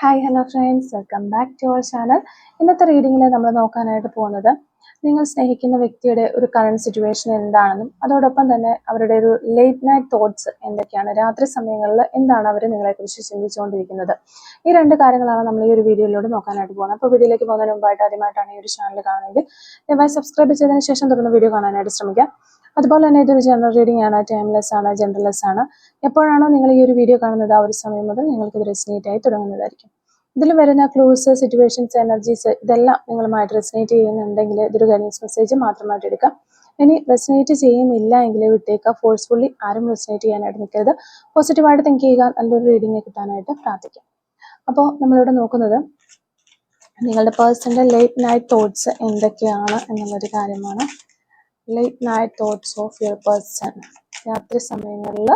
Hi hello friends, welcome back to our channel. ഇന്നത്തെ റീഡിങ്ങിൽ നമ്മൾ നോക്കാനായിട്ട് പോകുന്നത് നിങ്ങൾ സ്നേഹിക്കുന്ന വ്യക്തിയുടെ ഒരു കറണ്ട് സിറ്റുവേഷൻ എന്താണെന്നും അതോടൊപ്പം തന്നെ അവരുടെ ഒരു ലേറ്റ് നൈറ്റ് തോട്ട്സ് എന്തൊക്കെയാണ്, രാത്രി സമയങ്ങളിൽ എന്താണ് അവർ നിങ്ങളെക്കുറിച്ച് ചിന്തിച്ചുകൊണ്ടിരിക്കുന്നത്. ഈ രണ്ട് കാര്യങ്ങളാണ് നമ്മൾ ഈ ഒരു വീഡിയോയിലൂടെ നോക്കാനായിട്ട് പോകുന്നത്. അപ്പോൾ വീഡിയോയിലേക്ക് പോകുന്നതിന് മുമ്പായിട്ട് ആദ്യമായിട്ടാണ് ഈ ഒരു ചാനൽ കാണുമെങ്കിൽ ദയവായി സബ്സ്ക്രൈബ് ചെയ്തതിന് ശേഷം തുടർന്ന് വീഡിയോ കാണാനായിട്ട് ശ്രമിക്കാം. അതുപോലെ തന്നെ ഇതൊരു ജനറൽ റീഡിംഗ് ആണ്, ടൈംലെസ് ആണ്, ജനറൽലെസ് ആണ്. എപ്പോഴാണോ നിങ്ങൾ ഈ ഒരു വീഡിയോ കാണുന്നത് ആ ഒരു സമയം മുതൽ നിങ്ങൾക്ക് ഇത് റെസിനേറ്റ് ആയി തുടങ്ങുന്നതായിരിക്കും. ഇതിൽ വരുന്ന ക്ലൂസ്, സിറ്റുവേഷൻസ്, എനർജീസ് ഇതെല്ലാം നിങ്ങളുമായിട്ട് റെസിനേറ്റ് ചെയ്യുന്നുണ്ടെങ്കിൽ ഇതൊരു ഗൈഡൻസ് മെസ്സേജ് മാത്രമായിട്ട് എടുക്കാം. ഇനി റെസിനേറ്റ് ചെയ്യുന്നില്ല എങ്കിൽ വിട്ടേക്കുക. ഫോഴ്സ്ഫുള്ളി ആരും റെസിനേറ്റ് ചെയ്യാനായിട്ട് നിൽക്കരുത്. പോസിറ്റീവായിട്ട് തിങ്ക് ചെയ്യുക. നല്ലൊരു റീഡിങ് കിട്ടാനായിട്ട് പ്രാർത്ഥിക്കാം. അപ്പോൾ നമ്മളിവിടെ നോക്കുന്നത് നിങ്ങളുടെ പേഴ്സൻ്റെ ലേറ്റ് നൈറ്റ് തോട്ട്സ് എന്തൊക്കെയാണ് എന്നുള്ളൊരു കാര്യമാണ്. Late night thoughts of your person. രാത്രി സമയങ്ങളിൽ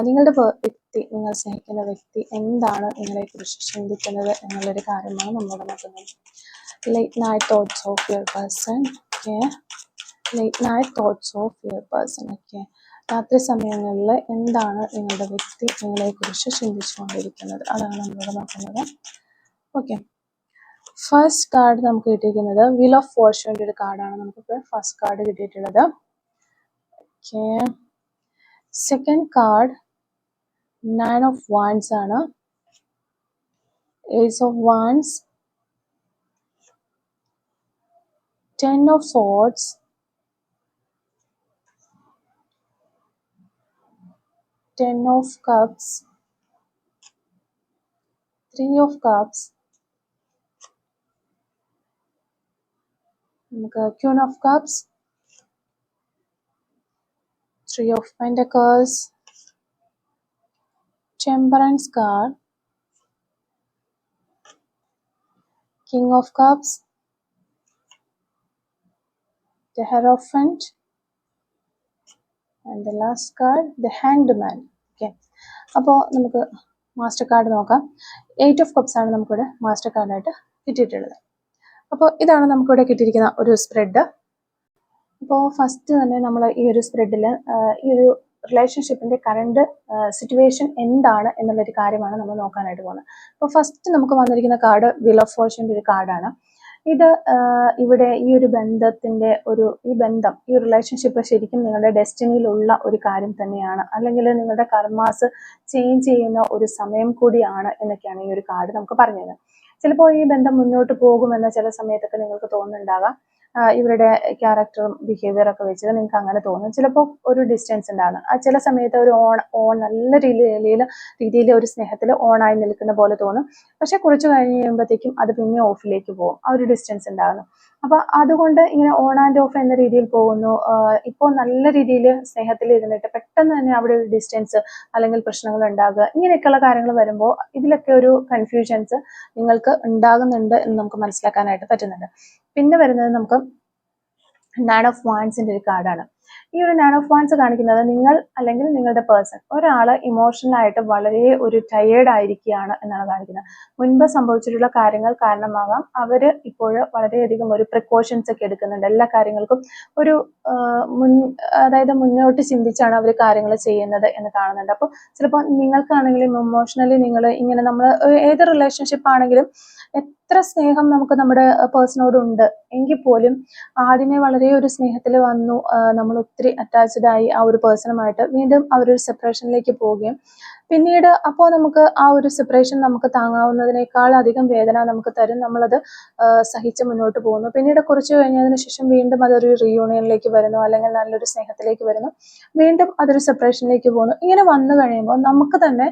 നിങ്ങളുടെ വ്യക്തി, നിങ്ങൾ സ്നേഹിക്കുന്ന വ്യക്തി എന്താണ് നിങ്ങളെക്കുറിച്ച് ചിന്തിക്കുന്നത് എന്നുള്ളൊരു കാര്യമാണ് നമ്മളിവിടെ നോക്കുന്നത്. Late night thoughts of your person. Okay, late night thoughts of your person. Okay, രാത്രി സമയങ്ങളിൽ എന്താണ് നിങ്ങളുടെ വ്യക്തി നിങ്ങളെക്കുറിച്ച് ചിന്തിച്ചുകൊണ്ടിരിക്കുന്നത്, അതാണ് നമ്മളിവിടെ നോക്കുന്നത്. ഓക്കെ, ഫസ്റ്റ് കാർഡ് നമുക്ക് കിട്ടിയിരിക്കുന്നത് വീൽ ഓഫ് ഫോർച്യൂണിൻ്റെ ഒരു കാർഡാണ്. നമുക്കിപ്പോൾ ഫസ്റ്റ് കാർഡ് കിട്ടിയിട്ടുള്ളത്. Okay, second card 9 of Wands ആണ്. Ace of Wands, 10 of Swords, 10 of Cups, 3 of Cups, നമുക്ക് Queen of Cups, 3 of Pentacles, Temperance card, King of Cups, the Hierophant, and the last card, the Hanged Man. Okay, അപ്പോൾ നമുക്ക് master card നോക്കാം. 8 of Cups ആണ് നമുക്കിവിടെ master കാർഡായിട്ട് കിട്ടിയിട്ടുള്ളത്. അപ്പോൾ ഇതാണ് നമുക്കിവിടെ കിട്ടിയിരിക്കുന്ന ഒരു സ്പ്രെഡ്. അപ്പോൾ ഫസ്റ്റ് തന്നെ നമ്മൾ ഈ ഒരു സ്പ്രെഡിൽ ഈ ഒരു റിലേഷൻഷിപ്പിൻ്റെ കറണ്ട് സിറ്റുവേഷൻ എന്താണ് എന്നുള്ളൊരു കാര്യമാണ് നമ്മൾ നോക്കാനായിട്ട് പോകുന്നത്. അപ്പോൾ ഫസ്റ്റ് നമുക്ക് വന്നിരിക്കുന്ന കാർഡ് വീൽ ഓഫ് ഫോർച്യൂണിൻ്റെ ഒരു കാർഡാണ്. ഇത് ഇവിടെ ഈ ഒരു ബന്ധത്തിൻ്റെ ഈ ബന്ധം, ഈ റിലേഷൻഷിപ്പ് ശരിക്കും നിങ്ങളുടെ ഡെസ്റ്റിനിയിലുള്ള ഒരു കാര്യം തന്നെയാണ്, അല്ലെങ്കിൽ നിങ്ങളുടെ കർമാസ് ചേഞ്ച് ചെയ്യുന്ന ഒരു സമയം കൂടിയാണ് എന്നൊക്കെയാണ് ഈ ഒരു കാർഡ് നമുക്ക് പറഞ്ഞത്. ചിലപ്പോൾ ഈ ബന്ധം മുന്നോട്ട് പോകുമെന്ന ചില സമയത്തൊക്കെ നിങ്ങൾക്ക് തോന്നുന്നുണ്ടാകാം. ഇവരുടെ ക്യാരക്ടറും ബിഹേവിയറൊക്കെ വെച്ചിട്ട് നിങ്ങൾക്ക് അങ്ങനെ തോന്നും. ചിലപ്പോൾ ഒരു ഡിസ്റ്റൻസ് ഉണ്ടാകും. ചില സമയത്ത് ഒരു നല്ല രീതിയിൽ ഒരു സ്നേഹത്തിൽ ഓണായി നിൽക്കുന്ന പോലെ തോന്നും. പക്ഷെ കുറച്ച് കഴിഞ്ഞ് കഴിയുമ്പോഴത്തേക്കും അത് പിന്നെ ഓഫിലേക്ക് പോകും. ആ ഒരു ഡിസ്റ്റൻസ് ഉണ്ടാകുന്നു. അപ്പൊ അതുകൊണ്ട് ഇങ്ങനെ ഓൺ ആൻഡ് ഓഫ് എന്ന രീതിയിൽ പോകുന്നു. ഇപ്പോൾ നല്ല രീതിയിൽ സ്നേഹത്തിൽ ഇരുന്നിട്ട് പെട്ടെന്ന് തന്നെ അവിടെ ഒരു ഡിസ്റ്റൻസ് അല്ലെങ്കിൽ പ്രശ്നങ്ങൾ ഉണ്ടാകുക, ഇങ്ങനെയൊക്കെയുള്ള കാര്യങ്ങൾ വരുമ്പോൾ ഇതിലൊക്കെ ഒരു കൺഫ്യൂഷൻസ് നിങ്ങൾക്ക് ഉണ്ടാകുന്നുണ്ട് എന്ന് നമുക്ക് മനസ്സിലാക്കാനായിട്ട് പറ്റുന്നുണ്ട്. പിന്നെ വരുന്നത് നമുക്ക് 9 of Wandsന്റെ ഒരു കാർഡാണ്. ഈ ഒരു 9 of Wands കാണിക്കുന്നത് നിങ്ങൾ അല്ലെങ്കിൽ നിങ്ങളുടെ പേഴ്സൺ ഒരാൾ ഇമോഷണലായിട്ട് വളരെ ഒരു ടയേർഡ് ആയിരിക്കുകയാണ് എന്നാണ് കാണിക്കുന്നത്. മുൻപ് സംഭവിച്ചിട്ടുള്ള കാര്യങ്ങൾ കാരണമാകാം അവർ ഇപ്പോൾ വളരെയധികം ഒരു പ്രിക്കോഷൻസ് ഒക്കെ എടുക്കുന്നുണ്ട്. എല്ലാ കാര്യങ്ങൾക്കും ഒരു അതായത് മുന്നോട്ട് ചിന്തിച്ചാണ് അവർ കാര്യങ്ങൾ ചെയ്യുന്നത് എന്ന് കാണുന്നുണ്ട്. അപ്പോൾ ചിലപ്പോൾ നിങ്ങൾക്കാണെങ്കിലും ഇമോഷണലി നിങ്ങൾ ഇങ്ങനെ, നമ്മൾ ഏത് റിലേഷൻഷിപ്പ് ആണെങ്കിലും എത്ര സ്നേഹം നമുക്ക് നമ്മുടെ പേഴ്സണോടുണ്ട് എങ്കിൽ പോലും ആദ്യമേ വളരെ ഒരു സ്നേഹത്തിൽ വന്നു, നമ്മൾ ഒത്തിരി അറ്റാച്ച്ഡ് ആയി ആ ഒരു പേഴ്സണുമായിട്ട് വീണ്ടും ആ ഒരു സെപ്പറേഷനിലേക്ക് പോവുകയും പിന്നീട് അപ്പോൾ നമുക്ക് ആ ഒരു സെപ്പറേഷൻ നമുക്ക് താങ്ങാവുന്നതിനേക്കാൾ അധികം വേദന നമുക്ക് തരും. നമ്മളത് സഹിച്ച് മുന്നോട്ട് പോകുന്നു. പിന്നീട് കുറച്ച് കഴിഞ്ഞതിന് ശേഷം വീണ്ടും അതൊരു റീയൂണിയനിലേക്ക് വരുന്നു, അല്ലെങ്കിൽ നല്ലൊരു സ്നേഹത്തിലേക്ക് വരുന്നു, വീണ്ടും അതൊരു സെപ്പറേഷനിലേക്ക് പോകുന്നു. ഇങ്ങനെ വന്നു കഴിയുമ്പോൾ നമുക്ക് തന്നെ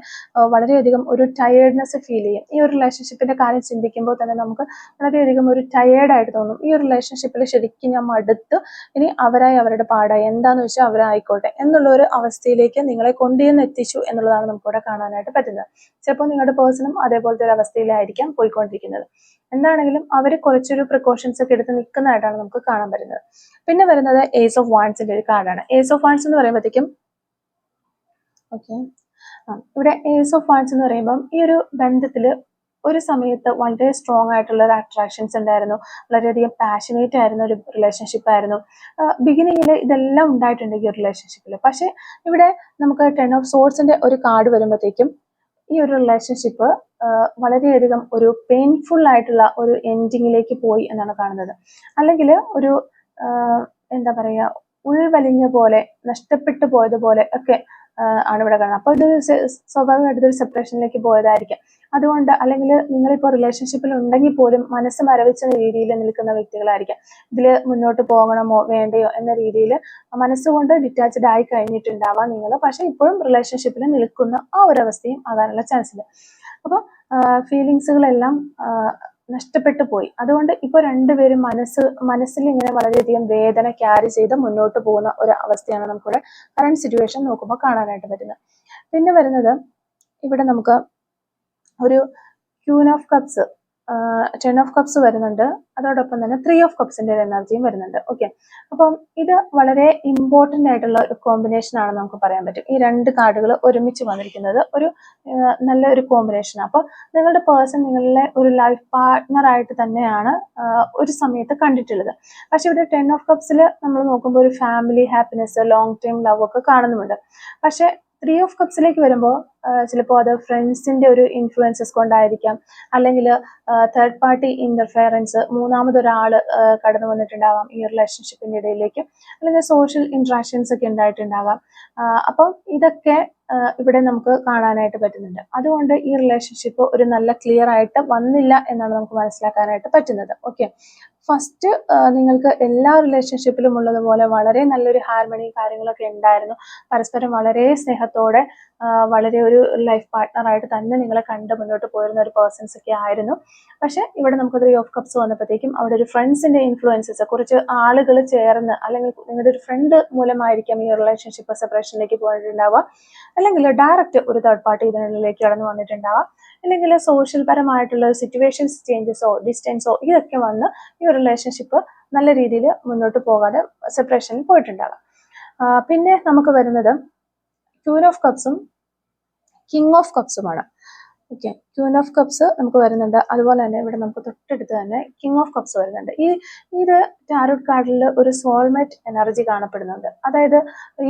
വളരെയധികം ഒരു ടയേർഡ്നെസ് ഫീൽ ചെയ്യും. ഈ ഒരു റിലേഷൻഷിപ്പിന്റെ കാര്യം ചിന്തിക്കുമ്പോൾ തന്നെ നമുക്ക് വളരെയധികം ഒരു ടയേർഡായിട്ട് തോന്നും. ഈ ഒരു റിലേഷൻഷിപ്പിൽ ശരിക്കും ഞാൻ മടുത്ത്, ഇനി അവരായി അവരുടെ പാടായി, എന്താന്ന് വെച്ചാൽ അവരായിക്കോട്ടെ എന്നുള്ള ഒരു അവസ്ഥയിലേക്ക് നിങ്ങളെ കൊണ്ടുവന്ന് എത്തിച്ചു എന്നുള്ളതാണ് നമുക്കിവിടെ കാണാനായിട്ട് പറ്റുന്നത്. ചിലപ്പോൾ നിങ്ങളുടെ പേഴ്സണും അതേപോലത്തെ ഒരു അവസ്ഥയിലായിരിക്കാം പോയിക്കൊണ്ടിരിക്കുന്നത്. എന്താണെങ്കിലും അവർ കുറച്ചൊരു പ്രിക്കോഷൻസ് ഒക്കെ എടുത്ത് നിൽക്കുന്നതായിട്ടാണ് നമുക്ക് കാണാൻ പറ്റുന്നത്. പിന്നെ വരുന്നത് ഏസ് ഓഫ് വാൻഡ്സിന്റെ ഒരു കാർഡാണ്. ഏസ് ഓഫ് വാൻഡ്സ് എന്ന് പറയുമ്പോഴത്തേക്കും ഓക്കെ, ഇവിടെ ഏസ് ഓഫ് വാൻഡ്സ് എന്ന് പറയുമ്പം ഈ ഒരു ബന്ധത്തിൽ ഒരു സമയത്ത് വളരെ സ്ട്രോങ് ആയിട്ടുള്ള ഒരു അട്രാക്ഷൻസ് ഉണ്ടായിരുന്നു, വളരെയധികം പാഷനേറ്റ് ആയിരുന്ന ഒരു റിലേഷൻഷിപ്പ് ആയിരുന്നു. ബിഗിനിങ്ങിൽ ഇതെല്ലാം ഉണ്ടായിട്ടുണ്ട് ഈ ഒരു റിലേഷൻഷിപ്പിൽ. പക്ഷെ ഇവിടെ നമുക്ക് 10 of Swordsന്റെ ഒരു കാർഡ് വരുമ്പോഴത്തേക്കും ഈ ഒരു റിലേഷൻഷിപ്പ് വളരെയധികം ഒരു പെയിൻഫുൾ ആയിട്ടുള്ള ഒരു എൻഡിങ്ങിലേക്ക് പോയി എന്നാണ് കാണുന്നത്. അല്ലെങ്കിൽ ഒരു എന്താ പറയുക, ഉൾവലിഞ്ഞ പോലെ, നഷ്ടപ്പെട്ടു പോയതുപോലെ ഒക്കെ ആണ് ഇവിടെ കാണുന്നത്. അപ്പോൾ ഇതൊരു സ്വാഭാവികമായിട്ട് ഇതൊരു സെപ്പറേഷനിലേക്ക് പോയതായിരിക്കാം. അതുകൊണ്ട്, അല്ലെങ്കിൽ നിങ്ങളിപ്പോൾ റിലേഷൻഷിപ്പിൽ ഉണ്ടെങ്കിൽ പോലും മനസ്സ് മരവിച്ച രീതിയിൽ നിൽക്കുന്ന വ്യക്തികളായിരിക്കാം. ഇതിൽ മുന്നോട്ട് പോകണമോ വേണ്ടയോ എന്ന രീതിയിൽ മനസ്സുകൊണ്ട് ഡിറ്റാച്ച്ഡ് ആയി കഴിഞ്ഞിട്ടുണ്ടാവാം നിങ്ങൾ. പക്ഷെ ഇപ്പോഴും റിലേഷൻഷിപ്പിൽ നിൽക്കുന്ന ആ ഒരു അവസ്ഥയും ആകാനുള്ള ചാൻസ് ഉണ്ട്. അപ്പോൾ ഫീലിങ്സുകളെല്ലാം നഷ്ടപ്പെട്ടു പോയി. അതുകൊണ്ട് ഇപ്പൊ രണ്ടുപേരും മനസ്സിൽ ഇങ്ങനെ വളരെയധികം വേദന ക്യാരി ചെയ്ത് മുന്നോട്ട് പോകുന്ന ഒരു അവസ്ഥയാണ് നമുക്കിവിടെ കറണ്ട് സിറ്റുവേഷൻ നോക്കുമ്പോൾ കാണാനായിട്ട് പറ്റുന്നത്. പിന്നെ വരുന്നത് ഇവിടെ നമുക്ക് ഒരു queen of cups, 10 of cups വരുന്നുണ്ട്. അതോടൊപ്പം തന്നെ 3 ഓഫ് കപ്സിന്റെ ഒരു എനർജിയും വരുന്നുണ്ട്. ഓക്കെ, അപ്പം ഇത് വളരെ ഇമ്പോർട്ടന്റ് ആയിട്ടുള്ള ഒരു കോമ്പിനേഷൻ ആണ് നമുക്ക് പറയാൻ പറ്റും. ഈ രണ്ട് കാർഡുകൾ ഒരുമിച്ച് വന്നിരിക്കുന്നത് ഒരു നല്ല ഒരു കോമ്പിനേഷനാണ്. അപ്പോൾ നിങ്ങളുടെ പേഴ്സൺ നിങ്ങളുടെ ഒരു ലൈഫ് പാർട്ട്ണർ ആയിട്ട് തന്നെയാണ് ഒരു സമയത്ത് കണ്ടിട്ടുള്ളത്. പക്ഷെ ഇവിടെ 10 ഓഫ് കപ്സിൽ നമ്മൾ നോക്കുമ്പോൾ ഒരു family happiness, long time love ഒക്കെ കാണുന്നുമുണ്ട്. പക്ഷെ 3 ഓഫ് കപ്സിലേക്ക് വരുമ്പോൾ ചിലപ്പോൾ അത് ഫ്രണ്ട്സിന്റെ ഒരു ഇൻഫ്ലുവൻസസ് കൊണ്ടായിരിക്കാം, അല്ലെങ്കിൽ തേർഡ് പാർട്ടി ഇന്റർഫിയറൻസ്, മൂന്നാമതൊരാൾ കടന്നു വന്നിട്ടുണ്ടാവാം ഈ റിലേഷൻഷിപ്പിന്റെ ഇടയിലേക്ക്, അല്ലെങ്കിൽ സോഷ്യൽ ഇന്ററാക്ഷൻസ് ഒക്കെ ഉണ്ടായിട്ടുണ്ടാകാം. അപ്പം ഇതൊക്കെ ഇവിടെ നമുക്ക് കാണാനായിട്ട് പറ്റുന്നുണ്ട്. അതുകൊണ്ട് ഈ റിലേഷൻഷിപ്പ് ഒരു നല്ല ക്ലിയർ ആയിട്ട് വന്നില്ല എന്നാണ് നമുക്ക് മനസ്സിലാക്കാനായിട്ട് പറ്റുന്നത്. ഓക്കെ, ഫസ്റ്റ് നിങ്ങൾക്ക് എല്ലാ റിലേഷൻഷിപ്പിലും ഉള്ളതുപോലെ വളരെ നല്ലൊരു ഹാർമണി കാര്യങ്ങളൊക്കെ ഉണ്ടായിരുന്നു. പരസ്പരം വളരെ സ്നേഹത്തോടെ വളരെ ഒരു ലൈഫ് പാർട്ട്ണറായിട്ട് തന്നെ നിങ്ങളെ കണ്ട് മുന്നോട്ട് പോയിരുന്ന ഒരു പേഴ്സൺസ് ഒക്കെ ആയിരുന്നു. പക്ഷെ ഇവിടെ നമുക്ക് 3 ഓഫ് കപ്സ് വന്നപ്പോഴത്തേക്കും അവിടെ ഒരു ഫ്രണ്ട്സിന്റെ ഇൻഫ്ലുവൻസസ്, കുറച്ച് ആളുകൾ ചേർന്ന്, അല്ലെങ്കിൽ നിങ്ങളുടെ ഒരു ഫ്രണ്ട് മൂലമായിരിക്കാം ഈ റിലേഷൻഷിപ്പ് സെപ്പറേഷനിലേക്ക് പോയിട്ടുണ്ടാവുക, അല്ലെങ്കിൽ ഡയറക്റ്റ് ഒരു തേർഡ് പാർട്ടി ഇതിനുള്ളിലേക്ക് കടന്നു വന്നിട്ടുണ്ടാവാം, അല്ലെങ്കിൽ സോഷ്യൽ പരമായിട്ടുള്ള സിറ്റുവേഷൻസ് ചേഞ്ചസോ ഡിസ്റ്റൻസോ ഇതൊക്കെ വന്ന് ഈ റിലേഷൻഷിപ്പ് നല്ല രീതിയിൽ മുന്നോട്ട് പോകാതെ സെപ്പറേഷനിൽ പോയിട്ടുണ്ടാകാം. പിന്നെ നമുക്ക് വരുന്നത് ക്യൂൻ ഓഫ് കപ്സും കിങ് ഓഫ് കപ്സുമാണ്. ഓക്കെ, ക്യൂൻ ഓഫ് കപ്സ് നമുക്ക് വരുന്നുണ്ട്. അതുപോലെ തന്നെ ഇവിടെ നമുക്ക് തൊട്ടടുത്ത് തന്നെ കിങ് ഓഫ് കപ്സ് വരുന്നുണ്ട്. ഇത് ടാരോട്ട് കാർഡിൽ ഒരു സോൾമേറ്റ് എനർജി കാണപ്പെടുന്നുണ്ട്. അതായത്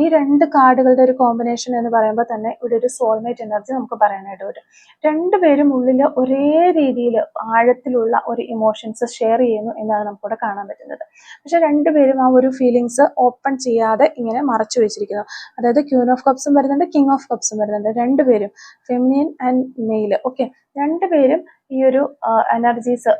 ഈ രണ്ട് കാർഡുകളുടെ ഒരു കോമ്പിനേഷൻ എന്ന് പറയുമ്പോൾ തന്നെ ഇവിടെ ഒരു സോൾമേറ്റ് എനർജി നമുക്ക് പറയാനായിട്ട് പറ്റും. രണ്ടുപേരും ഉള്ളിൽ ഒരേ രീതിയിൽ ആഴത്തിലുള്ള ഒരു ഇമോഷൻസ് ഷെയർ ചെയ്യുന്നു എന്നാണ് നമുക്കിവിടെ കാണാൻ പറ്റുന്നത്. പക്ഷെ രണ്ടുപേരും ആ ഒരു ഫീലിങ്സ് ഓപ്പൺ ചെയ്യാതെ ഇങ്ങനെ മറച്ചു വെച്ചിരിക്കുന്നു. അതായത് ക്യൂൻ ഓഫ് കപ്സും വരുന്നുണ്ട്, കിങ് ഓഫ് കപ്സും വരുന്നുണ്ട്. രണ്ടുപേരും ഫെമിനിൻ ആൻഡ് മെയിൽ. ഓക്കെ, രണ്ടുപേരും ഈ ഒരു എനർജീസ്,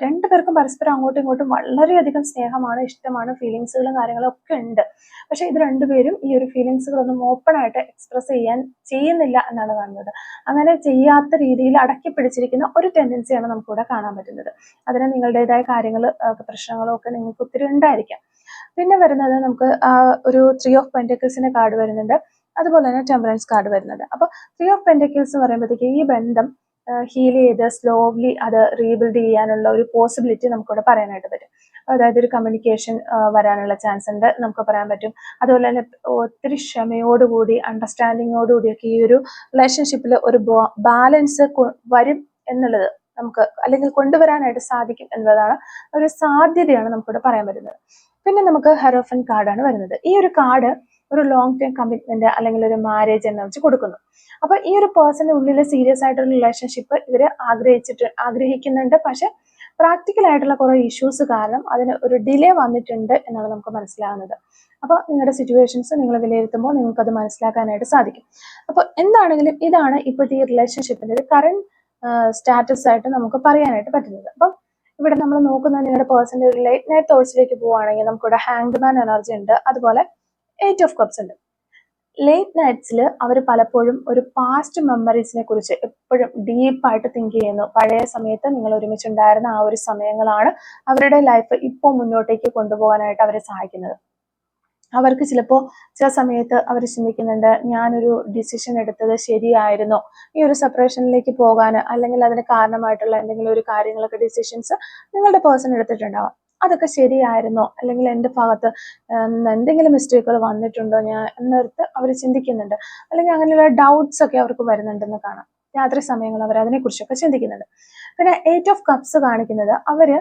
രണ്ടുപേർക്കും പരസ്പരം അങ്ങോട്ടും ഇങ്ങോട്ടും വളരെയധികം സ്നേഹമാണ്, ഇഷ്ടമാണ്, ഫീലിങ്സുകളും കാര്യങ്ങളും ഒക്കെ ഉണ്ട്. പക്ഷെ ഇത് രണ്ടുപേരും ഈ ഒരു ഫീലിങ്സുകളൊന്നും ഓപ്പൺ ആയിട്ട് എക്സ്പ്രസ് ചെയ്യുന്നില്ല എന്നാണ് കാണുന്നത്. അങ്ങനെ ചെയ്യാത്ത രീതിയിൽ അടക്കി പിടിച്ചിരിക്കുന്ന ഒരു ടെൻഡൻസിയാണ് നമുക്കിവിടെ കാണാൻ പറ്റുന്നത്. അതിന് നിങ്ങളുടേതായ കാര്യങ്ങൾ, പ്രശ്നങ്ങളും ഒക്കെ നിങ്ങൾക്ക് ഒത്തിരി ഉണ്ടായിരിക്കാം. പിന്നെ വരുന്നത് നമുക്ക് ഒരു 3 ഓഫ് പെന്റക്കിൾസിന്റെ കാർഡ് വരുന്നുണ്ട്. അതുപോലെ തന്നെ ടെമ്പറൻസ് കാർഡ് വരുന്നുണ്ട്. അപ്പോൾ 3 ഓഫ് പെന്റക്കിൾസ് എന്ന് പറയുമ്പോഴത്തേക്ക് ഈ ബന്ധം ഹീൽ ചെയ്ത് സ്ലോലി അത് റീബിൽഡ് ചെയ്യാനുള്ള ഒരു പോസിബിലിറ്റി നമുക്കിവിടെ പറയാനായിട്ട് പറ്റും. അതായത് ഒരു കമ്മ്യൂണിക്കേഷൻ വരാനുള്ള ചാൻസ് ഉണ്ട് നമുക്ക് പറയാൻ പറ്റും. അതുപോലെ തന്നെ ഒത്തിരി ക്ഷമയോടുകൂടി അണ്ടർസ്റ്റാൻഡിങ്ങോടുകൂടിയൊക്കെ ഈ ഒരു റിലേഷൻഷിപ്പിൽ ഒരു ബാലൻസ് വരും എന്നുള്ളത് നമുക്ക്, അല്ലെങ്കിൽ കൊണ്ടുവരാനായിട്ട് സാധിക്കും എന്നതാണ് ഒരു സാധ്യതയാണ് നമുക്കിവിടെ പറയാൻ പറ്റുന്നത്. പിന്നെ നമുക്ക് ഹെറോഫൻ കാർഡാണ് വരുന്നത്. ഈ ഒരു കാർഡ് ഒരു ലോങ് ടൈം കമ്മിറ്റ്മെന്റ് അല്ലെങ്കിൽ ഒരു മാരേജ് എനർജി കൊടുക്കുന്നു. അപ്പൊ ഈ ഒരു പേഴ്സന്റെ ഉള്ളിൽ സീരിയസ് ആയിട്ടുള്ള റിലേഷൻഷിപ്പ് ഇവര് ആഗ്രഹിക്കുന്നുണ്ട്. പക്ഷെ പ്രാക്ടിക്കൽ ആയിട്ടുള്ള കുറെ ഇഷ്യൂസ് കാരണം അതിന് ഒരു ഡിലേ വന്നിട്ടുണ്ട് എന്നാണ് നമുക്ക് മനസ്സിലാകുന്നത്. അപ്പോൾ നിങ്ങളുടെ സിറ്റുവേഷൻസ് നിങ്ങൾ വിലയിരുത്തുമ്പോൾ നിങ്ങൾക്ക് അത് മനസ്സിലാക്കാനായിട്ട് സാധിക്കും. അപ്പോൾ എന്താണെങ്കിലും ഇതാണ് ഇപ്പോഴത്തെ ഈ റിലേഷൻഷിപ്പിന്റെ ഒരു കറന്റ് സ്റ്റാറ്റസ് ആയിട്ട് നമുക്ക് പറയാനായിട്ട് പറ്റുന്നത്. അപ്പം ഇവിടെ നമ്മൾ നോക്കുന്നത് നിങ്ങളുടെ പേഴ്സന്റെ ഒരു ലേറ്റ് നൈറ്റ് തോട്ട്സിലേക്ക് പോവുകയാണെങ്കിൽ നമുക്കിവിടെ ഹാങ്ഡ് മാൻ എനർജി ഉണ്ട്. അതുപോലെ 8 ഓഫ് കപ്സ് ഉണ്ട്. ലേറ്റ് നൈറ്റ്സിൽ അവർ പലപ്പോഴും ഒരു പാസ്റ്റ് മെമ്മറീസിനെ കുറിച്ച് എപ്പോഴും ഡീപ്പായിട്ട് തിങ്ക് ചെയ്യുന്നു. പഴയ സമയത്ത് നിങ്ങൾ ഒരുമിച്ചുണ്ടായിരുന്ന ആ ഒരു സമയങ്ങളാണ് അവരുടെ ലൈഫ് ഇപ്പോൾ മുന്നോട്ടേക്ക് കൊണ്ടുപോകാനായിട്ട് അവരെ സഹായിക്കുന്നത്. അവർക്ക് ചിലപ്പോൾ ചില സമയത്ത് അവർ ചിന്തിക്കുന്നുണ്ട്, ഞാനൊരു ഡിസിഷൻ എടുത്തത് ശരിയായിരുന്നോ, ഈ ഒരു സെപ്പറേഷനിലേക്ക് പോകാൻ, അല്ലെങ്കിൽ അതിന് കാരണമായിട്ടുള്ള എന്തെങ്കിലും ഒരു കാര്യങ്ങളൊക്കെ ഡിസിഷൻസ് നിങ്ങളുടെ പേഴ്സൺ എടുത്തിട്ടുണ്ടാവാം. അതൊക്കെ ശരിയായിരുന്നോ, അല്ലെങ്കിൽ എൻ്റെ ഭാഗത്ത് എന്തെങ്കിലും മിസ്റ്റേക്കുകൾ വന്നിട്ടുണ്ടോ ഞാൻ എന്നോർത്ത് അവർ ചിന്തിക്കുന്നുണ്ട്. അല്ലെങ്കിൽ അങ്ങനെയുള്ള ഡൗട്ട്സ് ഒക്കെ അവർക്ക് വരുന്നുണ്ടെന്ന് കാണാം. രാത്രി സമയങ്ങൾ അവർ അതിനെക്കുറിച്ചൊക്കെ ചിന്തിക്കുന്നുണ്ട്. പിന്നെ 8 ഓഫ് കപ്സ് കാണിക്കുന്നത് അവര്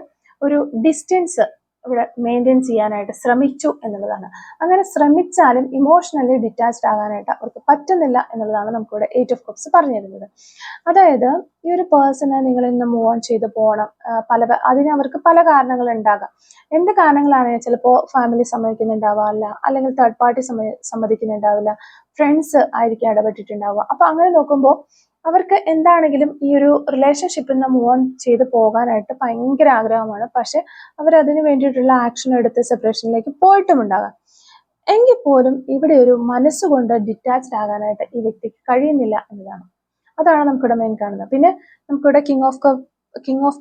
ഒരു ഡിസ്റ്റൻസ് ഇവിടെ മെയിൻറ്റെയിൻ ചെയ്യാനായിട്ട് ശ്രമിച്ചു എന്നുള്ളതാണ്. അങ്ങനെ ശ്രമിച്ചാലും ഇമോഷണലി ഡിറ്റാച്ച്ഡ് ആകാനായിട്ട് അവർക്ക് പറ്റുന്നില്ല എന്നുള്ളതാണ് നമുക്കിവിടെ 8 ഓഫ് കപ്സ് പറഞ്ഞു തരുന്നത്. അതായത് ഈ ഒരു പേഴ്സണ് നിങ്ങളിൽ നിന്ന് മൂവ് ഓൺ ചെയ്ത് പോകണം. അതിന് അവർക്ക് പല കാരണങ്ങൾ ഉണ്ടാകാം. എന്ത് കാരണങ്ങളാണെങ്കിൽ ചിലപ്പോൾ ഫാമിലി സമ്മതിക്കുന്നുണ്ടാവില്ല, അല്ലെങ്കിൽ തേർഡ് പാർട്ടി സമ്മതിക്കുന്നുണ്ടാവില്ല, ഫ്രണ്ട്സ് ആയിരിക്കും ഇടപെട്ടിട്ടുണ്ടാവുക. അപ്പൊ അങ്ങനെ നോക്കുമ്പോൾ അവർക്ക് എന്താണെങ്കിലും ഈ ഒരു റിലേഷൻഷിപ്പിൽ നിന്ന് മൂവ് ഓൺ ചെയ്ത് പോകാനായിട്ട് ഭയങ്കര ആഗ്രഹമാണ്. പക്ഷെ അവരതിന് വേണ്ടിയിട്ടുള്ള ആക്ഷൻ എടുത്ത് സെപ്പറേഷനിലേക്ക് പോയിട്ടുമുണ്ടാകാം. എങ്കിൽ പോലും ഇവിടെ ഒരു മനസ്സുകൊണ്ട് ഡിറ്റാച്ച്ഡ് ആകാനായിട്ട് ഈ വ്യക്തിക്ക് കഴിയുന്നില്ല എന്നതാണ്. അതാണ് നമുക്കിവിടെ മെയിൻ കാണുന്നത്. പിന്നെ നമുക്കിവിടെ കിങ് ഓഫ്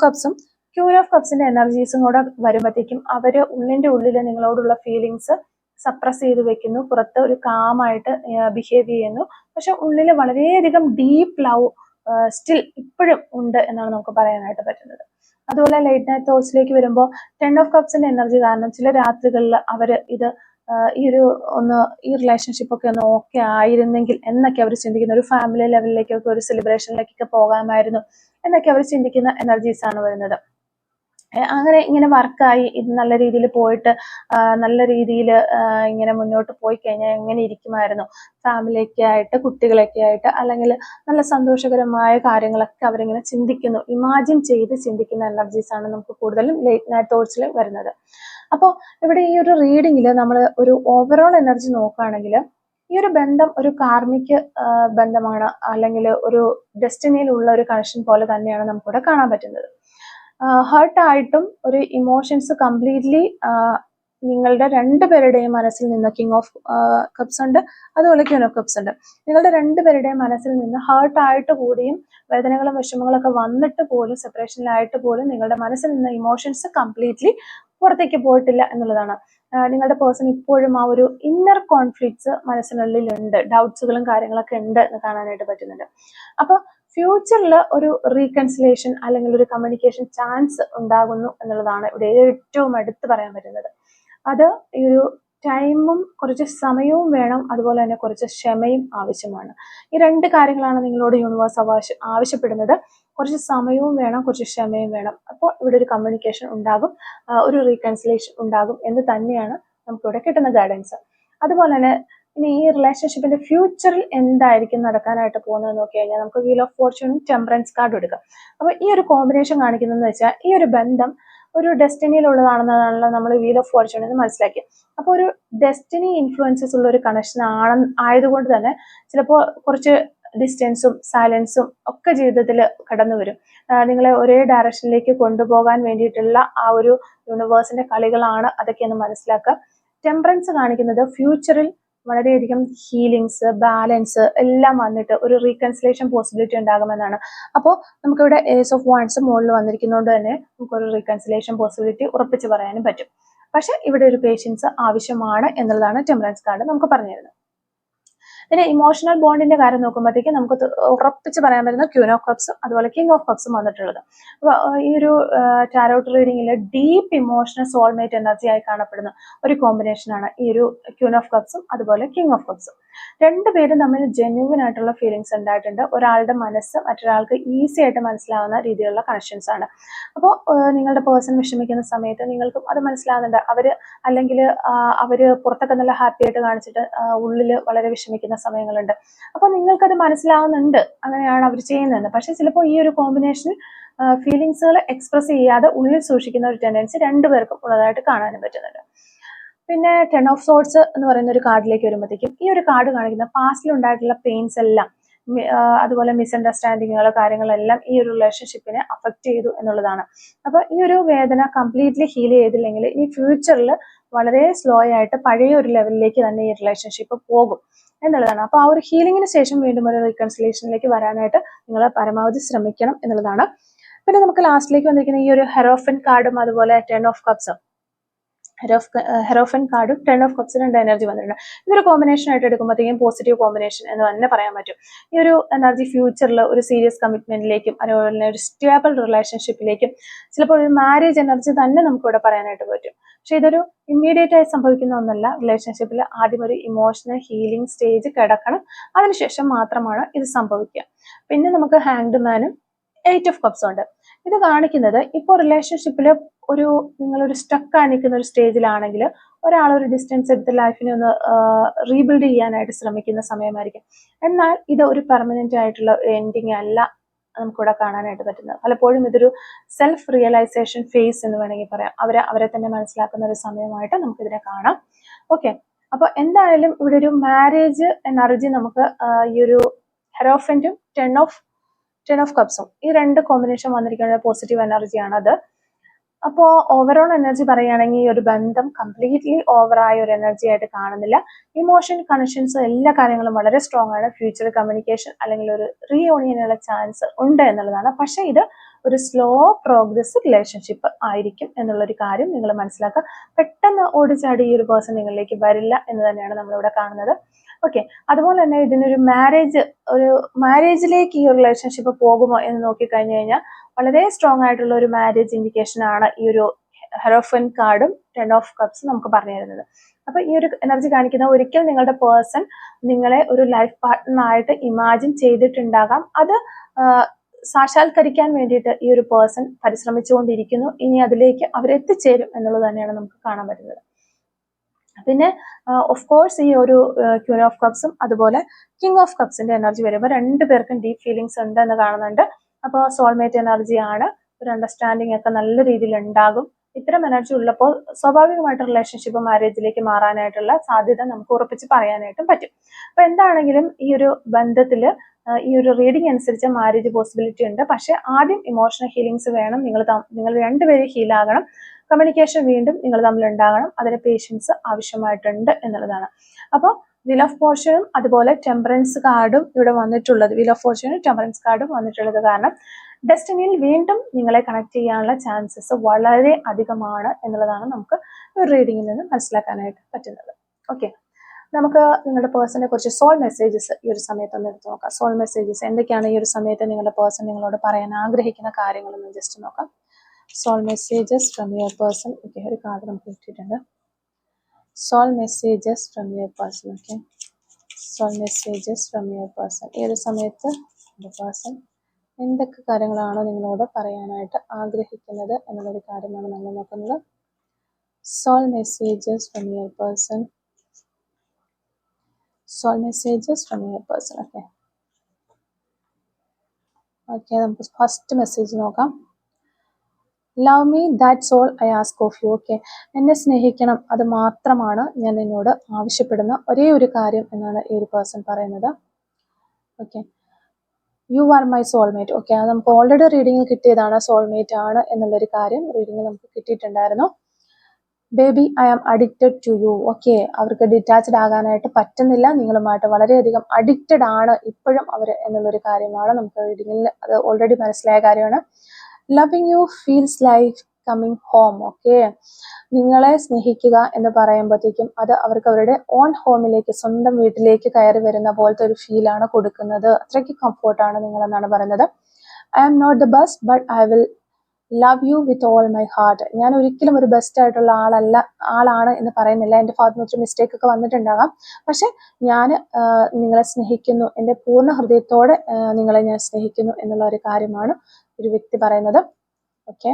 കപ്സും ക്യൂൻ ഓഫ് കപ്സിന്റെ എനർജീസും കൂടെ വരുമ്പോഴത്തേക്കും അവര് ഉള്ളിൽ നിങ്ങളോടുള്ള ഫീലിങ്സ് സപ്രസ് ചെയ്ത് വെക്കുന്നു, പുറത്ത് ഒരു കാമായിട്ട് ബിഹേവ് ചെയ്യുന്നു. പക്ഷെ ഉള്ളിൽ വളരെയധികം ഡീപ്പ് ലവ് സ്റ്റിൽ ഇപ്പോഴും ഉണ്ട് എന്നാണ് നമുക്ക് പറയാനായിട്ട് പറ്റുന്നത്. അതുപോലെ ലൈറ്റ് നൈറ്റ് തോട്ട്സിലേക്ക് വരുമ്പോൾ 10 ഓഫ് കപ്സിന്റെ എനർജി കാരണം ചില രാത്രികളിൽ അവര് ഇത് ഈ റിലേഷൻഷിപ്പ് ഒക്കെ ഒന്ന് ഓക്കെ ആയിരുന്നെങ്കിൽ എന്നൊക്കെ അവർ ചിന്തിക്കുന്ന, ഒരു ഫാമിലി ലെവലിലേക്കൊക്കെ ഒരു സെലിബ്രേഷനിലേക്കൊക്കെ പോകാമായിരുന്നു എന്നൊക്കെ അവർ ചിന്തിക്കുന്ന എനർജീസ് ആണ് വരുന്നത്. അങ്ങനെ ഇങ്ങനെ വർക്കായി ഇത് നല്ല രീതിയിൽ പോയിട്ട് നല്ല രീതിയിൽ ഇങ്ങനെ മുന്നോട്ട് പോയി കഴിഞ്ഞാൽ എങ്ങനെ ഇരിക്കുമായിരുന്നു, ഫാമിലിയൊക്കെ ആയിട്ട് കുട്ടികളൊക്കെ ആയിട്ട്, അല്ലെങ്കിൽ നല്ല സന്തോഷകരമായ കാര്യങ്ങളൊക്കെ അവരിങ്ങനെ ചിന്തിക്കുന്നു, ഇമാജിൻ ചെയ്ത് ചിന്തിക്കുന്ന എനർജീസ് ആണ് നമുക്ക് കൂടുതലും ലേറ്റ് നൈറ്റ് തോട്ട്സിൽ വരുന്നത്. അപ്പോൾ ഇവിടെ ഈ ഒരു റീഡിങ്ങിൽ നമ്മൾ ഒരു ഓവറോൾ എനർജി നോക്കുകയാണെങ്കിൽ ഈ ഒരു ബന്ധം ഒരു കാർമിക് ബന്ധമാണ്, അല്ലെങ്കിൽ ഒരു ഡെസ്റ്റിനിയിലുള്ള ഒരു കണക്ഷൻ പോലെ തന്നെയാണ് നമുക്കിവിടെ കാണാൻ പറ്റുന്നത്. ഹേർട്ടായിട്ടും ഒരു ഇമോഷൻസ് കംപ്ലീറ്റ്ലി നിങ്ങളുടെ രണ്ടുപേരുടെയും മനസ്സിൽ നിന്ന് കിങ് ഓഫ് കപ്സ് ഉണ്ട്, അതുപോലെ ക്യൂൻ ഓഫ് കപ്സ് ഉണ്ട്. നിങ്ങളുടെ രണ്ടുപേരുടെയും മനസ്സിൽ നിന്ന് ഹേർട്ടായിട്ട് കൂടിയും വേദനകളും വിഷമങ്ങളൊക്കെ വന്നിട്ട് പോലും സെപ്പറേഷനിലായിട്ട് പോലും നിങ്ങളുടെ മനസ്സിൽ നിന്ന് ഇമോഷൻസ് കംപ്ലീറ്റ്ലി പുറത്തേക്ക് പോയിട്ടില്ല എന്നുള്ളതാണ്. നിങ്ങളുടെ പേഴ്സൺ ഇപ്പോഴും ആ ഒരു ഇന്നർ കോൺഫ്ലിക്ട്സ് മനസ്സിനുള്ളിൽ ഉണ്ട്, ഡൗട്ട്സുകളും കാര്യങ്ങളൊക്കെ ഉണ്ട് എന്ന് കാണാനായിട്ട് പറ്റുന്നുണ്ട്. അപ്പോൾ ഫ്യൂച്ചറിൽ ഒരു റീകൺസിലേഷൻ അല്ലെങ്കിൽ ഒരു കമ്മ്യൂണിക്കേഷൻ ചാൻസ് ഉണ്ടാകുന്നു എന്നുള്ളതാണ് ഇവിടെ ഏറ്റവും എടുത്ത് പറയാൻ പറ്റുന്നത്. അത് ഈ ഒരു ടൈമും കുറച്ച് സമയവും വേണം, അതുപോലെ തന്നെ കുറച്ച് ക്ഷമയും ആവശ്യമാണ്. ഈ രണ്ട് കാര്യങ്ങളാണ് നിങ്ങളോട് യൂണിവേഴ്സ് ആവശ്യപ്പെടുന്നത്. കുറച്ച് സമയവും വേണം, കുറച്ച് ക്ഷമയും വേണം. അപ്പോൾ ഇവിടെ ഒരു കമ്മ്യൂണിക്കേഷൻ ഉണ്ടാകും, ഒരു റീകൺസിലേഷൻ ഉണ്ടാകും എന്ന് തന്നെയാണ് നമുക്കിവിടെ കിട്ടുന്ന ഗൈഡൻസ്. അതുപോലെ തന്നെ ഇനി ഈ റിലേഷൻഷിപ്പിന്റെ ഫ്യൂച്ചറിൽ എന്തായിരിക്കും നടക്കാനായിട്ട് പോകുന്നത് നോക്കി കഴിഞ്ഞാൽ നമുക്ക് വീൽ ഓഫ് ഫോർച്യൂണും ടെമ്പറൻസ് കാർഡും എടുക്കാം. അപ്പൊ ഈ ഒരു കോമ്പിനേഷൻ കാണിക്കുന്നതെന്ന് വെച്ചാൽ ഈ ഒരു ബന്ധം ഒരു ഡെസ്റ്റിനിയിലുള്ളതാണെന്നാണല്ലോ നമ്മൾ വീൽ ഓഫ് ഫോർച്യൂൺ എന്ന് മനസ്സിലാക്കി. അപ്പോൾ ഒരു ഡെസ്റ്റിനി ഇൻഫ്ലുവൻസസ് ഉള്ള ഒരു കണക്ഷൻ ആയതുകൊണ്ട് തന്നെ ചിലപ്പോൾ കുറച്ച് ഡിസ്റ്റൻസും സൈലൻസും ഒക്കെ ജീവിതത്തിൽ കടന്നു വരും. നിങ്ങളെ ഒരേ ഡയറക്ഷനിലേക്ക് കൊണ്ടുപോകാൻ വേണ്ടിയിട്ടുള്ള ആ ഒരു യൂണിവേഴ്സിന്റെ കളികളാണ് അതൊക്കെയെന്ന് മനസ്സിലാക്കുക. ടെമ്പറൻസ് കാണിക്കുന്നത് ഫ്യൂച്ചറിൽ വളരെയധികം ഹീലിങ്സ്, ബാലൻസ് എല്ലാം വന്നിട്ട് ഒരു റീകൺസിലേഷൻ പോസിബിലിറ്റി ഉണ്ടാകുമെന്നാണ്. അപ്പോൾ നമുക്കിവിടെ ഏസ് ഓഫ് വാൻഡ്സ് മുകളിൽ വന്നിരിക്കുന്നതുകൊണ്ട് തന്നെ നമുക്കൊരു റീകൺസിലേഷൻ പോസിബിലിറ്റി ഉറപ്പിച്ച് പറയാനും പറ്റും. പക്ഷെ ഇവിടെ ഒരു പേഷ്യൻസ് ആവശ്യമാണ് എന്നുള്ളതാണ് ടെമ്പറൻസ് കാർഡ് നമുക്ക് പറഞ്ഞു തരുന്നത്. പിന്നെ ഇമോഷണൽ ബോണ്ടിന്റെ കാര്യം നോക്കുമ്പോഴത്തേക്ക് നമുക്ക് ഉറപ്പിച്ച് പറയാൻ പറ്റുന്ന ക്യൂൻ ഓഫ് കപ്സും അതുപോലെ കിങ് ഓഫ് കപ്സും വന്നിട്ടുള്ളത്. ഈ ഒരു ടാരോട്ട് റീഡിങ്ങിൽ ഡീപ്പ് ഇമോഷണൽ സോൾമേറ്റ് എനർജി ആയി കാണപ്പെടുന്ന ഒരു കോമ്പിനേഷനാണ് ഈ ഒരു ക്യൂൻ ഓഫ് കപ്സും അതുപോലെ കിങ് ഓഫ് കപ്സും. രണ്ടുപേരും തമ്മിൽ ജെന്യൂൻ ആയിട്ടുള്ള ഫീലിങ്സ് ഉണ്ടായിട്ടുണ്ട്. ഒരാളുടെ മനസ്സ് മറ്റൊരാൾക്ക് ഈസി ആയിട്ട് മനസ്സിലാവുന്ന രീതിയിലുള്ള കണക്ഷൻസ് ആണ്. അപ്പോൾ നിങ്ങളുടെ പേഴ്സൺ വിഷമിക്കുന്ന സമയത്ത് നിങ്ങൾക്കും അത് മനസ്സിലാവുന്നുണ്ട്. അവര് പുറത്തൊക്കെ നല്ല ഹാപ്പി ആയിട്ട് കാണിച്ചിട്ട് ഉള്ളിൽ വളരെ വിഷമിക്കുന്ന സമയങ്ങളുണ്ട്. അപ്പോൾ നിങ്ങൾക്കത് മനസ്സിലാവുന്നുണ്ട് അങ്ങനെയാണ് അവർ ചെയ്യുന്നത്. പക്ഷെ ചിലപ്പോൾ ഈ ഒരു കോമ്പിനേഷൻ ഫീലിങ്സുകൾ എക്സ്പ്രസ് ചെയ്യാതെ ഉള്ളിൽ സൂക്ഷിക്കുന്ന ഒരു ടെൻഡൻസി രണ്ടുപേർക്കും ഉള്ളതായിട്ട് കാണാനും പറ്റുന്നുണ്ട്. പിന്നെ 10 ഓഫ് സോർട്സ് എന്ന് പറയുന്ന ഒരു കാർഡിലേക്ക് വരുമ്പോഴത്തേക്കും ഈ ഒരു കാർഡ് കാണിക്കുന്ന പാസ്റ്റിൽ ഉണ്ടായിട്ടുള്ള പെയിൻസ് എല്ലാം അതുപോലെ മിസ്അണ്ടർസ്റ്റാൻഡിങ്ങുകൾ കാര്യങ്ങളെല്ലാം ഈ ഒരു റിലേഷൻഷിപ്പിനെ അഫക്റ്റ് ചെയ്തു എന്നുള്ളതാണ്. അപ്പൊ ഈ ഒരു വേദന കംപ്ലീറ്റ്ലി ഹീൽ ചെയ്തില്ലെങ്കിൽ ഈ ഫ്യൂച്ചറിൽ വളരെ സ്ലോ ആയിട്ട് പഴയ ഒരു ലെവലിലേക്ക് തന്നെ ഈ റിലേഷൻഷിപ്പ് പോകും എന്നുള്ളതാണ്. അപ്പൊ ആ ഒരു ഹീലിംഗിന് ശേഷം വീണ്ടും ഒരു റീകൺസിലേഷനിലേക്ക് വരാനായിട്ട് നിങ്ങൾ പരമാവധി ശ്രമിക്കണം എന്നുള്ളതാണ്. പിന്നെ നമുക്ക് ലാസ്റ്റിലേക്ക് വന്നിരിക്കുന്ന ഈ ഒരു ഹെറോഫൻ കാർഡും അതുപോലെ 10 ഓഫ് കപ്സും, ഹെറോഫൻ കാർഡും 10 ഓഫ് കപ്സിനും എനർജി വന്നിട്ടുണ്ട്. ഇതൊരു കോമ്പിനേഷൻ ആയിട്ട് എടുക്കുമ്പോഴത്തേക്കും പോസിറ്റീവ് കോമ്പിനേഷൻ എന്ന് തന്നെ പറയാൻ പറ്റും. ഈ ഒരു എനർജി ഫ്യൂച്ചറിൽ ഒരു സീരിയസ് കമ്മിറ്റ്മെന്റിലേക്കും അതുപോലെ തന്നെ ഒരു സ്റ്റേബിൾ റിലേഷൻഷിപ്പിലേക്കും ചിലപ്പോൾ ഒരു മാരേജ് എനർജി തന്നെ നമുക്ക് ഇവിടെ പറയാനായിട്ട് പറ്റും. പക്ഷെ ഇതൊരു ഇമ്മീഡിയറ്റ് ആയി സംഭവിക്കുന്ന ഒന്നല്ല. റിലേഷൻഷിപ്പിൽ ആദ്യം ഒരു ഇമോഷണൽ ഹീലിംഗ് സ്റ്റേജ് കിടക്കണം, അതിനുശേഷം മാത്രമാണ് ഇത് സംഭവിക്കുക. പിന്നെ നമുക്ക് ഹാങ്ഡ് മാനും 8 of Cups ഉണ്ട്. ഇത് കാണിക്കുന്നത് ഇപ്പോൾ റിലേഷൻഷിപ്പിൽ നിങ്ങളൊരു സ്റ്റക്ക് നിൽക്കുന്ന ഒരു സ്റ്റേജിലാണെങ്കിൽ ഒരാൾ ഒരു ഡിസ്റ്റൻസ് എടുത്ത് ലൈഫിനെ ഒന്ന് റീബിൽഡ് ചെയ്യാനായിട്ട് ശ്രമിക്കുന്ന സമയമായിരിക്കും. എന്നാൽ ഇത് ഒരു പെർമനന്റ് ആയിട്ടുള്ള എൻഡിങ് അല്ല നമുക്കിവിടെ കാണാനായിട്ട് പറ്റുന്നത്. പലപ്പോഴും ഇതൊരു സെൽഫ് റിയലൈസേഷൻ ഫേസ് എന്ന് വേണമെങ്കിൽ പറയാം. അവരെ തന്നെ മനസ്സിലാക്കുന്ന ഒരു സമയമായിട്ട് നമുക്കിതിനെ കാണാം. ഓക്കെ, അപ്പൊ എന്തായാലും ഇവിടെ ഒരു മാരേജ് എനർജി നമുക്ക് ഈ ഒരു ഹെറോഫന്റും ടെൻ ഓഫ് കപ്സും ഈ രണ്ട് കോമ്പിനേഷൻ വന്നിരിക്കുന്ന പോസിറ്റീവ് എനർജിയാണ് അത്. അപ്പോൾ ഓവറോൾ എനർജി പറയുകയാണെങ്കിൽ ഈ ഒരു ബന്ധം കംപ്ലീറ്റ്ലി ഓവറായ ഒരു എനർജി ആയിട്ട് കാണുന്നില്ല. ഇമോഷൻ കണക്ഷൻസ് എല്ലാ കാര്യങ്ങളും വളരെ സ്ട്രോങ് ആണ്. ഫ്യൂച്ചർ കമ്മ്യൂണിക്കേഷൻ അല്ലെങ്കിൽ ഒരു റീയൂണിയനുള്ള ചാൻസ് ഉണ്ട് എന്നുള്ളതാണ്. പക്ഷെ ഇത് ഒരു സ്ലോ പ്രോഗ്രസ് റിലേഷൻഷിപ്പ് ആയിരിക്കും എന്നുള്ളൊരു കാര്യം നിങ്ങൾ മനസ്സിലാക്കുക. പെട്ടെന്ന് ഓടിച്ചാടി ഈ ഒരു പേഴ്സൺ നിങ്ങളിലേക്ക് വരില്ല എന്ന് തന്നെയാണ് നമ്മളിവിടെ കാണുന്നത്. ഓക്കെ, അതുപോലെ തന്നെ ഇതിനൊരു മാരേജിലേക്ക് ഈ ഒരു റിലേഷൻഷിപ്പ് പോകുമോ എന്ന് നോക്കിക്കഴിഞ്ഞു കഴിഞ്ഞാൽ വളരെ സ്ട്രോങ് ആയിട്ടുള്ള ഒരു മാരേജ് ഇൻഡിക്കേഷൻ ആണ് ഈ ഒരു ഹെറോഫൻ കാർഡും 10 ഓഫ് കപ്സും നമുക്ക് പറഞ്ഞു തരുന്നത്. അപ്പൊ ഈ ഒരു എനർജി കാണിക്കുന്ന ഒരിക്കൽ നിങ്ങളുടെ പേഴ്സൺ നിങ്ങളെ ഒരു ലൈഫ് പാർട്ട്ണറായിട്ട് ഇമാജിൻ ചെയ്തിട്ടുണ്ടാകാം. അത് സാക്ഷാത്കരിക്കാൻ വേണ്ടിയിട്ട് ഈ ഒരു പേഴ്സൺ പരിശ്രമിച്ചുകൊണ്ടിരിക്കുന്നു. ഇനി അതിലേക്ക് അവരെത്തിച്ചേരും എന്നുള്ളത് തന്നെയാണ് നമുക്ക് കാണാൻ പറ്റുന്നത്. പിന്നെ ഓഫ് കോഴ്സ് ഈ ഒരു ക്യൂൻ ഓഫ് കപ്സും അതുപോലെ കിങ് ഓഫ് കപ്സിന്റെ എനർജി വരുമ്പോൾ രണ്ടുപേർക്കും ഡീപ് ഫീലിങ്സ് ഉണ്ട് എന്ന് കാണുന്നുണ്ട്. അപ്പോൾ സോൾമേറ്റ് എനർജി ആണ്. ഒരു അണ്ടർസ്റ്റാൻഡിങ് ഒക്കെ നല്ല രീതിയിൽ ഉണ്ടാകും. ഇത്തരം എനർജി ഉള്ളപ്പോൾ സ്വാഭാവികമായിട്ട് റിലേഷൻഷിപ്പ് മാരേജിലേക്ക് മാറാനായിട്ടുള്ള സാധ്യത നമുക്ക് ഉറപ്പിച്ച് പറയാനായിട്ടും പറ്റും. അപ്പൊ എന്താണെങ്കിലും ഈ ഒരു ബന്ധത്തിൽ ഈ ഒരു റീഡിംഗ് അനുസരിച്ച് മാരേജ് പോസിബിലിറ്റി ഉണ്ട്. പക്ഷെ ആദ്യം ഇമോഷണൽ ഹീലിങ്സ് വേണം. നിങ്ങൾ രണ്ടുപേരും ഹീലാകണം. കമ്മ്യൂണിക്കേഷൻ വീണ്ടും നിങ്ങൾ തമ്മിൽ ഉണ്ടാകണം. അതിന് പേഷ്യൻസ് ആവശ്യമായിട്ടുണ്ട് എന്നുള്ളതാണ്. അപ്പോൾ വീൽ ഓഫ് ഫോർച്യൂണും അതുപോലെ ടെമ്പറൻസ് കാർഡും ഇവിടെ വന്നിട്ടുള്ളത്, വീൽ ഓഫ് ഫോർച്യൂണും ടെമ്പറൻസ് കാർഡും വന്നിട്ടുള്ളത് കാരണം ഡെസ്റ്റിനിയിൽ വീണ്ടും നിങ്ങളെ കണക്ട് ചെയ്യാനുള്ള ചാൻസസ് വളരെ അധികമാണ് എന്നുള്ളതാണ് നമുക്ക് ഒരു റീഡിങ്ങിൽ നിന്ന് മനസ്സിലാക്കാനായിട്ട് പറ്റുന്നത്. ഓക്കെ, നമുക്ക് നിങ്ങളുടെ പേഴ്സണെ കുറിച്ച് സോൾ മെസ്സേജസ് ഈ ഒരു സമയത്ത് ഒന്ന് എടുത്ത് നോക്കാം. സോൾ മെസ്സേജസ് എന്തൊക്കെയാണ് ഈ ഒരു സമയത്ത് നിങ്ങളുടെ പേഴ്സൺ നിങ്ങളോട് പറയാൻ ആഗ്രഹിക്കുന്ന കാര്യങ്ങളൊന്ന് ജസ്റ്റ് നോക്കാം. Soul messages from your person. Okay, ഒരു കാർഡ് നമുക്ക് കിട്ടിയിട്ടുണ്ട്. Soul messages from your person. Okay, soul messages from your person. ഈ ഒരു സമയത്ത് പേഴ്സൺ എന്തൊക്കെ കാര്യങ്ങളാണ് നിങ്ങളോട് പറയാനായിട്ട് ആഗ്രഹിക്കുന്നത് എന്നുള്ളൊരു കാര്യമാണ് നമ്മൾ നോക്കുന്നത്. Soul messages from your person. Soul messages from your person. Okay okay, നമുക്ക് ഫസ്റ്റ് മെസ്സേജ് നോക്കാം. Love me, that's all I ask of you. Okay, എന്നെ സ്നേഹിക്കണം, അത് മാത്രമാണ് ഞാൻ നിന്നോട് ആവശ്യപ്പെടുന്ന ഒരേ ഒരു കാര്യം എന്നാണ് ഈ ഒരു പേഴ്സൺ പറയുന്നത്. Okay, you are my soulmate. Okay, അത് നമുക്ക് ഓൾറെഡി റീഡിങ്ങിൽ കിട്ടിയതാണ്. സോൾമേറ്റ് ആണ് എന്നുള്ളൊരു കാര്യം റീഡിങ്ങിൽ നമുക്ക് കിട്ടിയിട്ടുണ്ടായിരുന്നു. Baby, I am addicted to you. Okay, അവർക്ക് ഡിറ്റാച്ച്ഡ് ആകാനായിട്ട് പറ്റുന്നില്ല. നിങ്ങളുമായിട്ട് വളരെയധികം അഡിക്റ്റഡ് ആണ് ഇപ്പോഴും അവർ എന്നുള്ളൊരു കാര്യമാണ് നമുക്ക് റീഡിങ്ങിൽ അത് ഓൾറെഡി മനസ്സിലായ കാര്യമാണ്. Loving U feels like coming home. Okay, നിങ്ങളെ സ്നേഹിക്കുക എന്ന് പറയുമ്പോഴത്തേക്കും അത് അവർക്ക് അവരുടെ ഓൺ ഹോമിലേക്ക്, സ്വന്തം വീട്ടിലേക്ക് കയറി വരുന്ന പോലത്തെ ഒരു ഫീലാണ് കൊടുക്കുന്നത്. അത്രയ്ക്ക് കംഫോർട്ടാണ് നിങ്ങളെന്നാണ് പറയുന്നത്. I am not the best but I will love you with all my heart. ഞാൻ ഒരിക്കലും ഒരു ബെസ്റ്റ് ആയിട്ടുള്ള ആളാണ് എന്ന് പറയുന്നില്ല. എൻ്റെ ഭാഗത്ത് നിന്ന് ഒത്തിരി മിസ്റ്റേക്ക് ഒക്കെ വന്നിട്ടുണ്ടാകാം. പക്ഷെ ഞാൻ നിങ്ങളെ സ്നേഹിക്കുന്നു, എൻ്റെ പൂർണ്ണ ഹൃദയത്തോടെ നിങ്ങളെ ഞാൻ സ്നേഹിക്കുന്നു എന്നുള്ള ഒരു കാര്യമാണ് ഒരു വ്യക്തി പറയുന്നത്. Okay,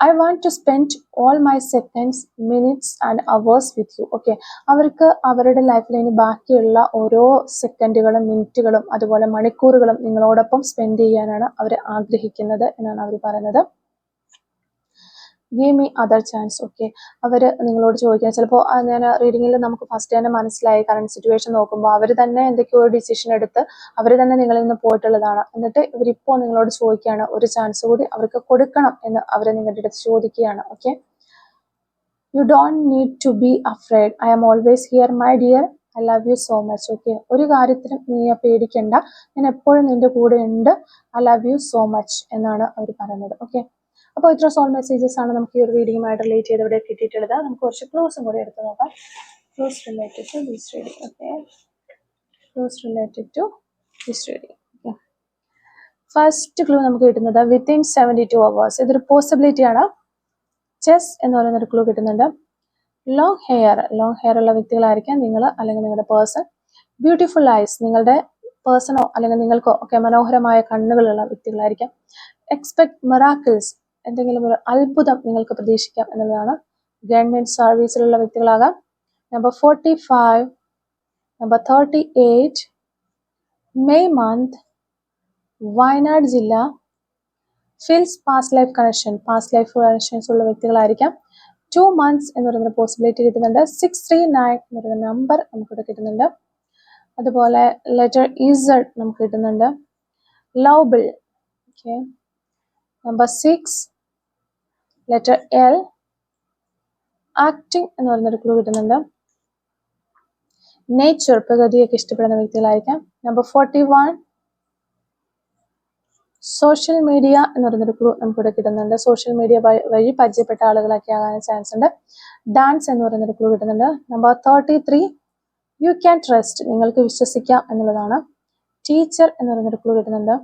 I want to spend all my seconds, minutes and hours with you. Okay, അവർക്ക് അവരുടെ ലൈഫിൽ ഇനി ബാക്കിയുള്ള ഓരോ സെക്കൻഡുകളും മിനിറ്റുകളും അതുപോലെ മണിക്കൂറുകളും നിങ്ങളോടൊപ്പം സ്പെൻഡ് ചെയ്യാനാണ് അവർ ആഗ്രഹിക്കുന്നത് എന്നാണ് അവർ പറയുന്നത്. Give me other chance. Okay, അവർ നിങ്ങളോട് ചോദിക്കുന്നത് ചിലപ്പോൾ ഞാൻ റീഡിങ്ങിൽ നമുക്ക് ഫസ്റ്റ് തന്നെ മനസ്സിലായി. കറണ്ട് സിറ്റുവേഷൻ നോക്കുമ്പോൾ അവർ തന്നെ എന്തൊക്കെയോ ഡിസിഷൻ എടുത്ത് അവർ തന്നെ നിങ്ങളിൽ നിന്ന് പോയിട്ടുള്ളതാണ്. എന്നിട്ട് ഇവരിപ്പോൾ നിങ്ങളോട് ചോദിക്കുകയാണ് ഒരു ചാൻസ് കൂടി അവർക്ക് കൊടുക്കണം എന്ന് അവർ നിങ്ങളുടെ അടുത്ത് ചോദിക്കുകയാണ്. Okay, you don't need to be afraid, I am always here my dear, I love you so much. Okay, ഒരു കാര്യത്തിലും നീ പേടിക്കണ്ട, ഞാൻ എപ്പോഴും നിന്റെ കൂടെ ഉണ്ട്, I love you so much എന്നാണ് അവർ പറയുന്നത്. ഓക്കെ, അപ്പോൾ ഇത്ര സോൾ മെസ്സേജസ് ആണ് നമുക്ക് ഈ ഒരു റീഡിങ്ങുമായിട്ട് റിലേറ്റ് ചെയ്ത് ഇവിടെ കിട്ടിയിട്ടുള്ളത്. നമുക്ക് കുറച്ച് ക്ലൂസും കൂടി എടുത്ത് നോക്കാം. Clues related to this reading. Okay, clues related to this reading. Okay, first clue നമുക്ക് കിട്ടുന്നത് വിത്തിൻ 72 hours. ഇതൊരു പോസിബിലിറ്റി ആണ്. ചെസ് എന്ന് പറയുന്നൊരു ക്ലൂ കിട്ടുന്നുണ്ട്. ലോങ് ഹെയർ ഉള്ള വ്യക്തികളായിരിക്കാം നിങ്ങൾ അല്ലെങ്കിൽ നിങ്ങളുടെ പേഴ്സൺ. ബ്യൂട്ടിഫുൾ ഐസ്, നിങ്ങളുടെ പേഴ്സണോ അല്ലെങ്കിൽ നിങ്ങൾക്കോ ഒക്കെ മനോഹരമായ കണ്ണുകളുള്ള വ്യക്തികളായിരിക്കാം. എക്സ്പെക്ട് മിറാക്കിൾസ്, എന്തെങ്കിലും ഒരു അത്ഭുതം നിങ്ങൾക്ക് പ്രതീക്ഷിക്കാം എന്നുള്ളതാണ്. ഗവൺമെന്റ് സർവീസിലുള്ള വ്യക്തികളാകാം. Number 45, number 38, May month, Wayanad ജില്ല, ഫിൽസ് പാസ്റ്റ് ലൈഫ് കണക്ഷൻസ് ഉള്ള വ്യക്തികളായിരിക്കാം. 2 months എന്ന് പറയുന്ന പോസിബിലിറ്റി കിട്ടുന്നുണ്ട്. 639 എന്ന് പറയുന്ന നമ്പർ നമുക്കിവിടെ കിട്ടുന്നുണ്ട്. അതുപോലെ ലെറ്റർ ഇസഡ് നമുക്ക് കിട്ടുന്നുണ്ട്. Lovable, okay. Number 6, letter L, acting എന്ന് പറയുന്നൊരു ക്ലൂ കിട്ടുന്നുണ്ട്. നേച്ചർ, പ്രകൃതിയൊക്കെ ഇഷ്ടപ്പെടുന്ന വ്യക്തികളായിരിക്കാം. നമ്പർ 41, സോഷ്യൽ മീഡിയ എന്ന് പറയുന്നൊരു ക്ലൂ നമുക്കിവിടെ കിട്ടുന്നുണ്ട്. സോഷ്യൽ മീഡിയ വഴി പരിചയപ്പെട്ട ആളുകളൊക്കെ ആകാൻ ചാൻസ് ഉണ്ട്. ഡാൻസ് എന്ന് പറയുന്നൊരു ക്ലൂ കിട്ടുന്നുണ്ട്. നമ്പർ 33, യു ക്യാൻ ട്രസ്റ്റ്, നിങ്ങൾക്ക് വിശ്വസിക്കാം എന്നുള്ളതാണ്. ടീച്ചർ എന്ന് പറയുന്നൊരു ക്ലൂ കിട്ടുന്നുണ്ട്.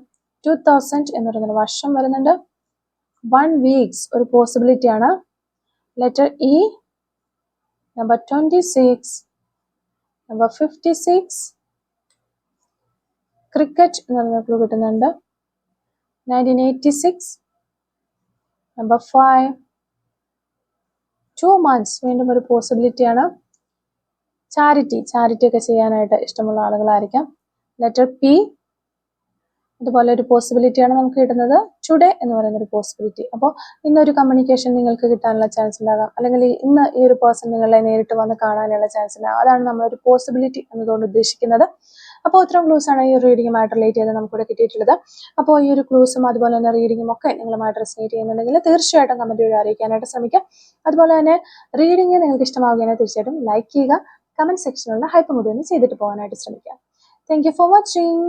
2000 എന്ന് പറയുന്നൊരു വർഷം വരുന്നുണ്ട്. 1 weeks ഒരു പോസിബിലിറ്റി ആണ്. Letter E, number 26, number 56, cricket എന്ന് പറയുന്ന ക്ലൂ കിട്ടുന്നുണ്ട്. 1986, നമ്പർ 5, 2 months വീണ്ടും ഒരു പോസിബിലിറ്റി ആണ്. ചാരിറ്റി ഒക്കെ ചെയ്യാനായിട്ട് ഇഷ്ടമുള്ള ആളുകളായിരിക്കാം. ലെറ്റർ പി, അതുപോലെ ഒരു പോസിബിലിറ്റിയാണ് നമുക്ക് കിട്ടുന്നത്. ടുഡേ എന്ന് പറയുന്ന ഒരു പോസിബിലിറ്റി. അപ്പോൾ ഇന്നൊരു കമ്മ്യൂണിക്കേഷൻ നിങ്ങൾക്ക് കിട്ടാനുള്ള ചാൻസ് ഉണ്ടാകാം, അല്ലെങ്കിൽ ഇന്ന് ഈ ഒരു പേഴ്സൺ നിങ്ങളെ നേരിട്ട് വന്ന് കാണാനുള്ള ചാൻസ് ഉണ്ടാകും. അതാണ് നമ്മളൊരു പോസിബിലിറ്റി എന്നതുകൊണ്ട് ഉദ്ദേശിക്കുന്നത്. അപ്പോൾ ഇത്തരം ക്ലൂസ് ആണ് ഈ ഒരു റീഡിങ്ങുമായിട്ട് റിലേറ്റ് ചെയ്ത് നമുക്കിവിടെ കിട്ടിയിട്ടുള്ളത്. അപ്പോൾ ഈ ഒരു ക്ലൂസും അതുപോലെ തന്നെ റീഡിങ്ങും ഒക്കെ നിങ്ങളുമായിട്ട് റെസനേറ്റ് ചെയ്യുന്നുണ്ടെങ്കിൽ തീർച്ചയായിട്ടും കമന്റ് വഴി അറിയിക്കാനായിട്ട് ശ്രമിക്കുക. അതുപോലെ തന്നെ റീഡിങ് നിങ്ങൾക്ക് ഇഷ്ടമാവുകയാണെങ്കിൽ തീർച്ചയായിട്ടും ലൈക്ക് ചെയ്യുക. കമന്റ് സെക്ഷനിലുള്ള ഹൈപ്പ് കൂടി ഒന്ന് ചെയ്തിട്ട് പോകാനായിട്ട് ശ്രമിക്കുക. Thank you for watching.